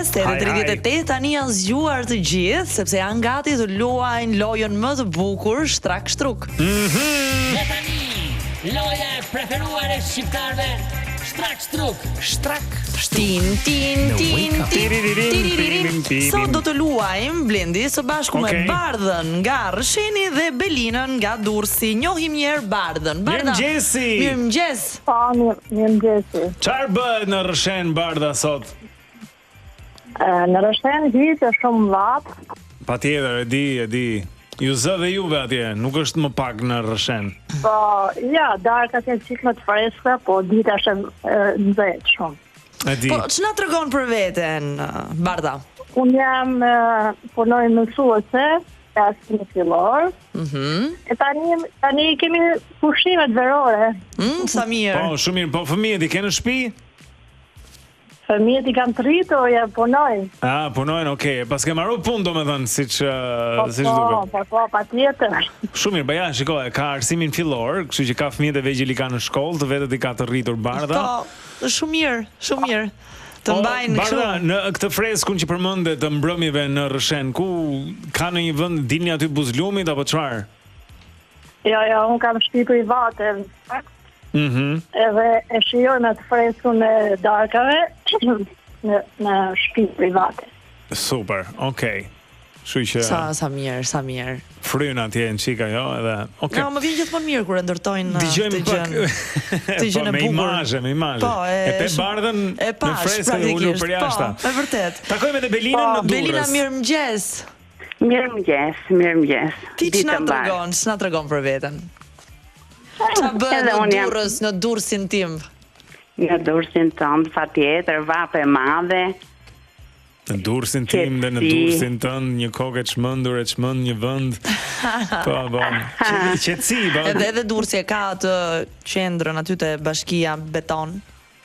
mëngjes, 8:38 tani janë zgjuar të gjithë sepse janë gati të luajnë lojën më të bukur, shtrak shtruk. Dhe tani, loja e preferuar e shqiptarëve, shtrak shtruk. Shtrak tin tin tin tin. Sot do të luajmë Blendi së bashku me Bardhën nga Rsheni dhe Belinën nga Durrësi. Njohim një herë Bardhën. Mirëmëngjesi. Mirëmëngjes. Mirëmëngjesi. Çfarë bëhet në Rrshen Bardha sot? Në Rrshen hitë shumë lap. Patjetër, e di. Ju zë dhe juve atje, nuk është më pak në Rrshen. Po, ja, darkat janë çik më të freskëta, po dita është nxehtë shumë. E di. Po ç'na tregon për veten, Bardha? Unë jam punoj mësuese, arsimit fillor. E tani kemi pushimet verore. Sa mirë. Po, shumë mirë. Po fëmijët i kenë në shtëpi? Fëmijët i kam të rritur, ja punoj. Punojnë, okay. Pas ke marrë punë domethënë, siç duket. Po, patjetër. Shumë mirë, ja, shikoj, ka arsimin fillor, kështu që ka fëmijët e vegjël i kanë në shkollë, të vetët i ka të rritur Bardha. Po, shumë mirë. Të mbajnë kështu. Bardha, në këtë freskun që përmendet të mbrëmjeve në Rrshen, ku ka në një vend dilni aty Buzlumit apo çfarë? Jo, unë kam shtëpi private. Edhe e shijojmë atë freskun e darkave në shtëpi private. Super, okay. Kështu që sa mirë. Fryn atje në çika, jo, edhe okay. No, më vjen gjithmonë mirë kur e ndërtojnë të gjën e bukur. Me imazhe. Po, e pe Bardhën në freskën e ulur për jashtë. Po, e vërtet. Takojmë edhe Belinën në Durrës. Belina, mirëmëngjes. Mirëmëngjes. Ti ç'na tregon për veten? Qa bëhet në Durrës, në Durrësin tim? Në Durrësin tënd, patjetër, vape madhe. Në Durrësin tim dhe në Durrësin tënd, një kokë e çmendur, e çmend një vend. Po, qetësi, po. Edhe Durrësi ka atë qendrën aty te Bashkia Beton.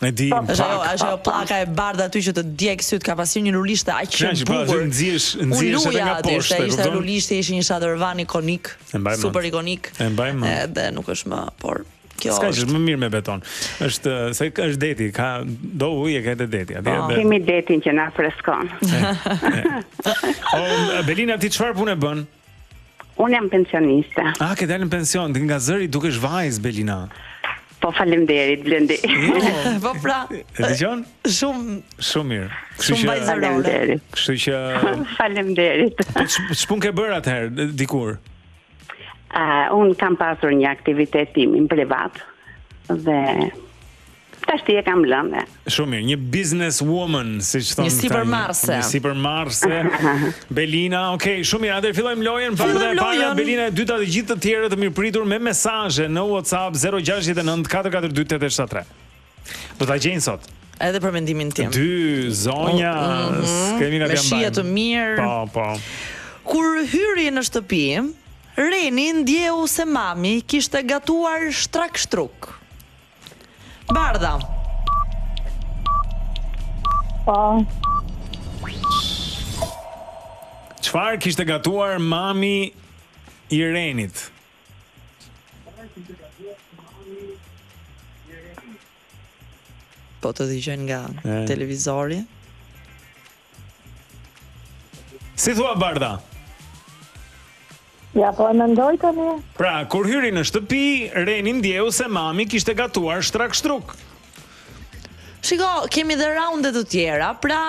E di. Është ajo pllaka e bardhë aty që të djeg syt, ka pasur një lulishte aq të bukur. Nxiesh edhe nga poshtë. Ishte lulishte, ishte një shadërvan ikonik, super ikonik. E mbaj mend. Edhe nuk është më, por kjo s'ka që është më mirë me beton. Është deti, do ujë ka deti. Kemi detin që na freskon. Belina, ti çfarë punë bën? Unë jam pensioniste. Ke dalë në pension, nga zëri dukesh vajzë, Belina. Po faleminderit Blendi. Po pra. E dëgjon? Shumë mirë. Shumë vajzërore. Kështu që faleminderit. Po ç'pun ke bër atëherë dikur? Unë kam pasur një aktivitet timin privat dhe tashti e kam lënë. Shumë mirë, një business woman, siç thonë. Një sipërmarrëse. Belina, okay, shumë mirë. Atëherë fillojmë lojën. Belina e dyta dhe gjithë të tjerë të mirëpritur me mesazhe në WhatsApp 069 442 873. Do ta gjejnë sot. Edhe për mendimin tim. Dy zonja, kemi nga me shije të mirë. Po. Kur hyri në shtëpi, Reni ndjeu se mami kishte gatuar shtrak shtruk. Bardha. Po. Çfarë kishte gatuar mami i Renit? Po të dëgjojnë nga televizori. Si thua Bardha? Ja, po e mendoj tani. Pra, kur hyri në shtëpi, Reni ndjeu se mami kishte gatuar shtrak shtruk. Shiko, kemi dhe raunde të tjera, pra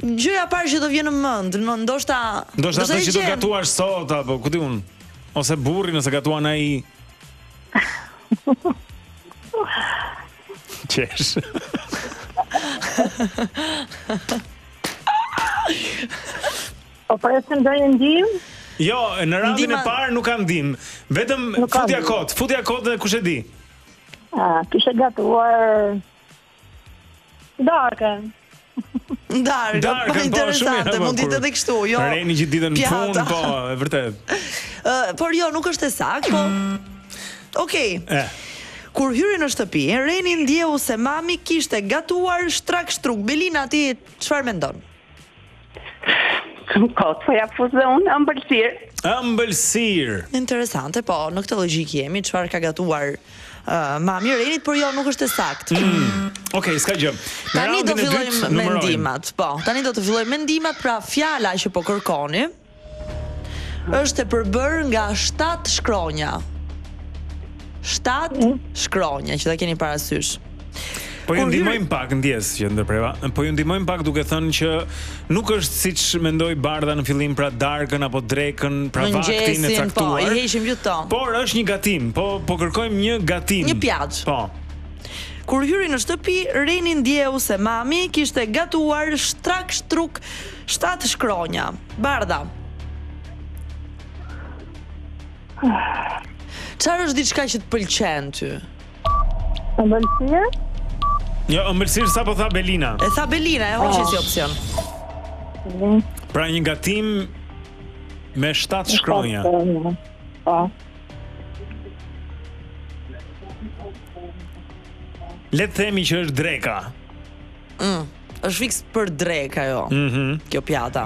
gjëja parë që do vjen në mend, ndoshta ato që do gatuar sot apo ku di unë, ose burri nëse gatuan ai. Qesh. Po presim do një ndim? Jo, në raundin e parë nuk kam ndim. Vetëm futja kot dhe kush e di. Kishte gatuar darkën. Darkën, interesante, mund të edhe kështu, jo. Reni që ditën në punë, po, e vërtet. Por jo, nuk është e saktë, po. Okej. Kur hyri në shtëpi, Reni ndjeu se mami kishte gatuar shtrak shtruk. Belina, ti çfarë mendon? Kot, po ja fuzë unë ëmbëlsirë. Interesante, po, në këtë logjik jemi, çfarë ka gatuar mami Renit, por jo, nuk është e saktë. Okej, s'ka gjë. Tani do fillojmë mendimat. Po, tani do të fillojmë mendimat, pra fjala që po kërkoni është e përbërë nga 7 shkronja. 7 shkronja që ta keni parasysh. Po ju ndihmojmë pak ndjes që ndërpreva. Po ju ndihmojmë pak duke thënë që nuk është siç mendoi Bardha në fillim, pra darkën apo drekën, pra vaktin e caktuar. Po, i heqim gjithë to. Por është një gatim. Po kërkojmë një gatim. Një pjaç. Po. Kur hyri në shtëpi, Reni ndjeu se mami kishte gatuar shtrak shtruk 7 shkronja. Bardha. Çfarë është diçka që të pëlqen ty? Ëmbëlsirë? Jo, ëmbëlsirë sa po tha Belina. E tha Belina, e hoqi si opsion. Pra një gatim me 7 shkronja. Po. Le të themi që është dreka. Është fiks për drek ajo. Kjo pjata.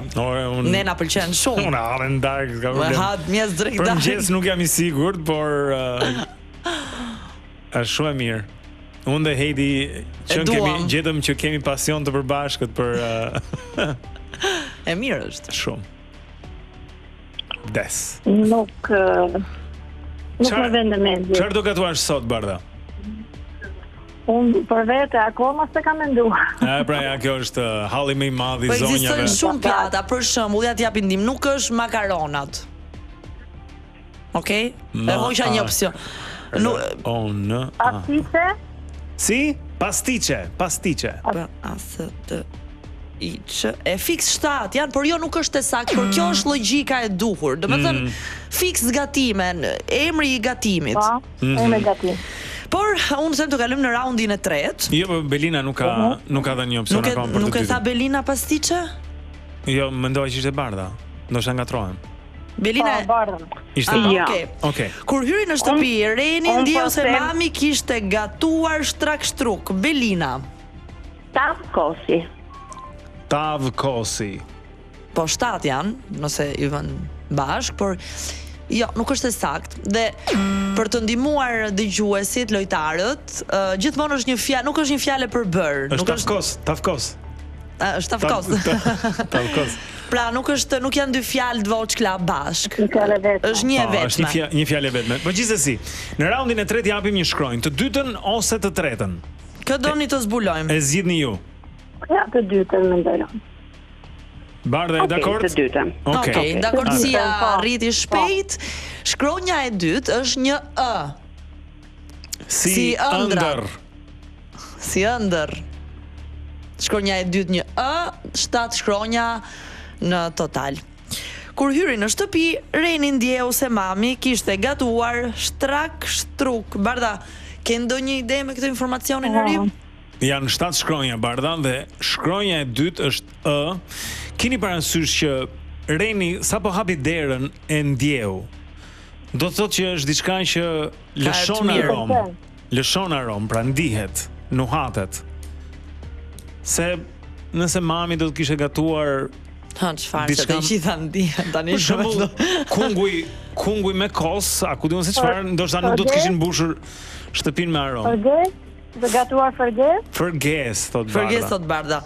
Ne na pëlqen shumë. Unë hallem dark, ka problem. Ha mjes drek Për dark. mëngjes nuk jam i sigurt, por është shumë e mirë. Unë dhe Heidi gjetëm që kemi pasion të përbashkët për e mirë është. Shumë. Des. Nuk më vende mendje. Çfarë do gatuash sot, Bardha? Unë për vete akoma se kam menduar. Pra ja, kjo është halli më i madh i zonjave. Po ekzistojnë shumë pjata, për shembull, ja t'jap ndim, nuk është makaronat. Okej? E hoqa një opsion. Pastice? Si? Pastice. E fix 7 janë, por jo nuk është e saktë, por kjo është logjika e duhur. Domethënë fix gatimen, emri i gatimit. Po, emri i gatimit. Por unë them të kalojmë në raundin e tretë. Jo, po Belina nuk ka dhënë një opsion akoma për të dytën. Nuk e tha Belina pastice? Jo, mendoj që ishte Bardha. Ndoshta ngatrohem. Belina Bardha. Ishte Okej. Kur hyri në shtëpi, Reni ndjeu se mami kishte gatuar shtrak shtruk. Belina. Tavkosi. Po 7 janë, nëse i vën bashk, por jo, nuk është e saktë. Dhe për të ndihmuar dëgjuesit, lojtarët, gjithmonë është një fjalë, nuk është një fjalë për bër. Është tavkos. Është tavkos. Pra nuk janë dy fjalë të voçkla bashk. Është një e vetme. Është një fjalë e vetme. Po gjithsesi, në raundin e tretë japim një shkronjë, të dytën ose të tretën. Kë doni të zbulojmë? E zgjidhni ju. Ja, të dytën mendoj. Bardha, e dakord? Të dytën. Okej, dakordësia rriti shpejt. Shkronja e dytë është një ë. Si ëndër. Si ëndër. Shkronja e dytë një ë, 7 shkronja në total. Kur hyri në shtëpi, Reni ndjeu se mami kishte gatuar shtrak shtruk. Bardha, ke ndonjë ide me këtë informacionin e ri? Janë 7 shkronja, Bardha, dhe shkronja e dytë është ë. Keni parasysh që Reni sapo hapi derën e ndjeu. Do të thotë që është diçka që lëshon arom, pra ndihet, nuhatet. Se nëse mami do të kishte gatuar çfarë se të gjitha ndihen tani. Për shembull, kunguj me kos, a ku diun se çfarë, ndoshta nuk do të kishin mbushur shtëpinë me aromë. Të gatuar Ferges? Ferges, thot Bardha.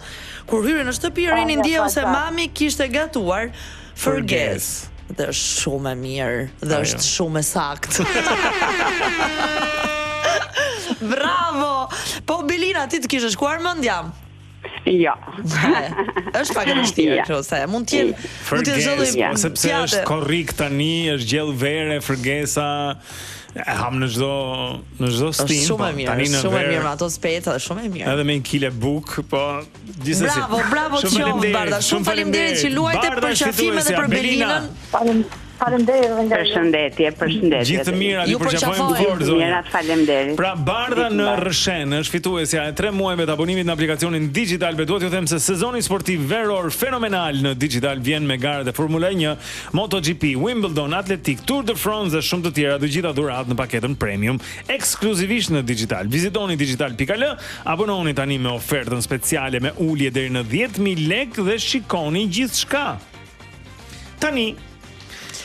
Kur hyri në shtëpi, Reni ndjeu se mami kishte gatuar Ferges. Dhe është shumë e mirë, dhe është shumë e saktë. Bravo! Po Belina, ti të kishe shkuar mendja? Jo. Është pak e vështirë kjo, se mund të jetë sepse është korrik tani, është gjell vere, Fergesa. Ham në çdo stin. Shumë e mirë, shumë e mirë me ato speca, shumë e mirë. Edhe me 1 kile buk, po gjithsesi. Bravo qoftë Bardha. Shumë faleminderit që luajte për qafimet dhe për Belinën. Përshëndetje. Gjithë të mira, ju përqafojmë fort zonja. Mirat, faleminderit. Pra Bardha në Rrshen është fituesja e 3 muajve të abonimit në aplikacionin Digital. Duhet ju them se sezoni sportiv veror fenomenal në Digital vjen me garë e Formula 1, MotoGP, Wimbledon, Atletik, Tour de France dhe shumë të tjera, të gjitha dhuratë në paketën premium ekskluzivisht në Digital. Vizitoni digital.al, abononi tani me ofertën speciale me ulje deri në 10.000 lekë dhe shikoni gjithçka. Tani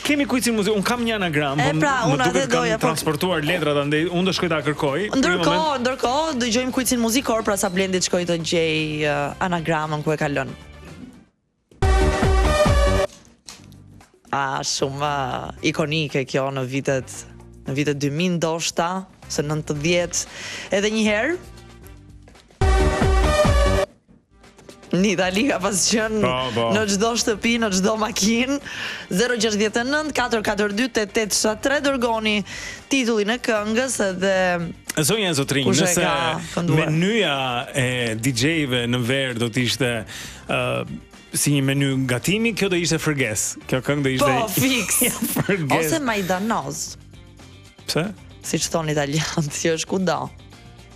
Kemi kuicin muzikor, un kam një anagram, unë atë doja transportuar letrat andaj unë do shkoj ta kërkoj. Ndërkohë dëgjojmë kuicin muzikor pra sa Blendi shkoi të gjej anagramën ku e ka lënë. Shumë ikonike kjo në vitet 2000 ndoshta, se 90 edhe një herë. Në Itali ka pas qenë në çdo shtëpi, në çdo makinë. 069 442 8873 dërgoni titullin e këngës edhe zonja e zotrinj, nëse menyja e DJ-ve në ver do të ishte si një menu gatimi, kjo do ishte fërges. Kjo këngë do ishte fiks. Ose majdanoz. Pse? Siç thon italianët, që është kudo.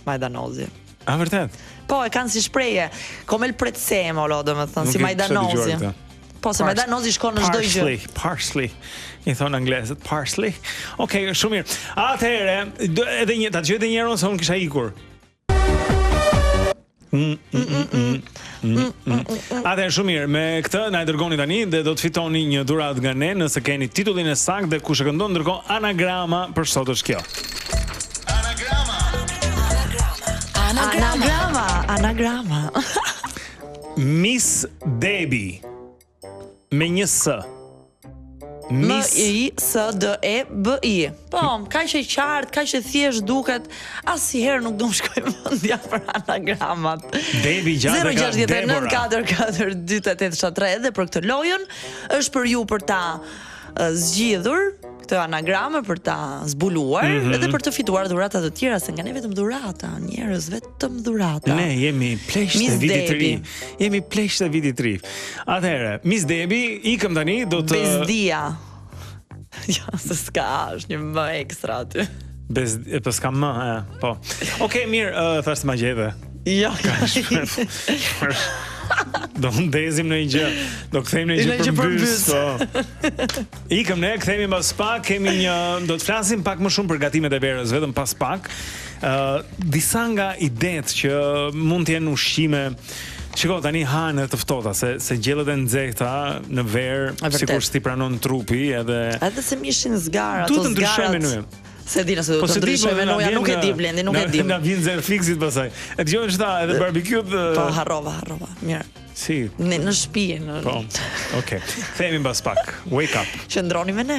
Majdanozi. A vërtet? Po, e kanë si shprehje, come il prezzemolo, domethënë, si majdanozi. Po, se majdanozi shkon në çdo gjë. Parsley. I thon anglezët, parsley. Okej, shumë mirë. Atëherë, edhe një, ta dëgjoj edhe një herë se unë kisha ikur. Atëherë, shumë mirë, me këtë na e dërgoni tani dhe do të fitoni një dhuratë nga ne nëse keni titullin e saktë dhe kush e këndon, ndërkohë anagrama për sot është kjo. Anagrama. Miss Debbie. Me një S. M-I-S-D-E-B-I. Po, kaq e qartë, kaq e thjesht duket, asnjëherë nuk do më shkoj mendja për anagramat. Debbie gjatë ka Deborah. 069 edhe për këtë lojën është për ju për ta zgjidhur këtë anagrame, për ta zbuluar edhe për të fituar dhurata të tjera, se nga ne vetëm dhurata, njerëz vetëm dhurata. Ne jemi pleqt e vitit të ri. Jemi pleqt e vitit të ri. Atëherë, Miss Debbie, ikëm tani do të Bezdia. Ja, se s'ka, është një më ekstra aty. Po s'ka më, po. Okej, mirë, thash të ma gjeve. Ja, do ndezim në një gjë. Do kthejmë në një gjë për bys. Ikëm ne, kthehemi pas pak, kemi do të flasim pak më shumë për gatimet e verës, vetëm pas pak. Disa nga idetë që mund të jenë ushqime. Shiko, tani hanë të ftohta, se gjellët e nxehta në verë, sikur s'ti pranon trupi, edhe se mishin zgar, ato zgarat. Tu të ndryshoj menuin. Se di nëse do të ndryshoj menuja, nuk e di Blendi, nuk e di. Na vjen zer fiksit pasaj. E dëgjojnë çta edhe barbecue. Po harrova. Mirë. Si? Në shtëpi. Po. Okej. Themi mbas pak. Wake up. Qëndroni me ne.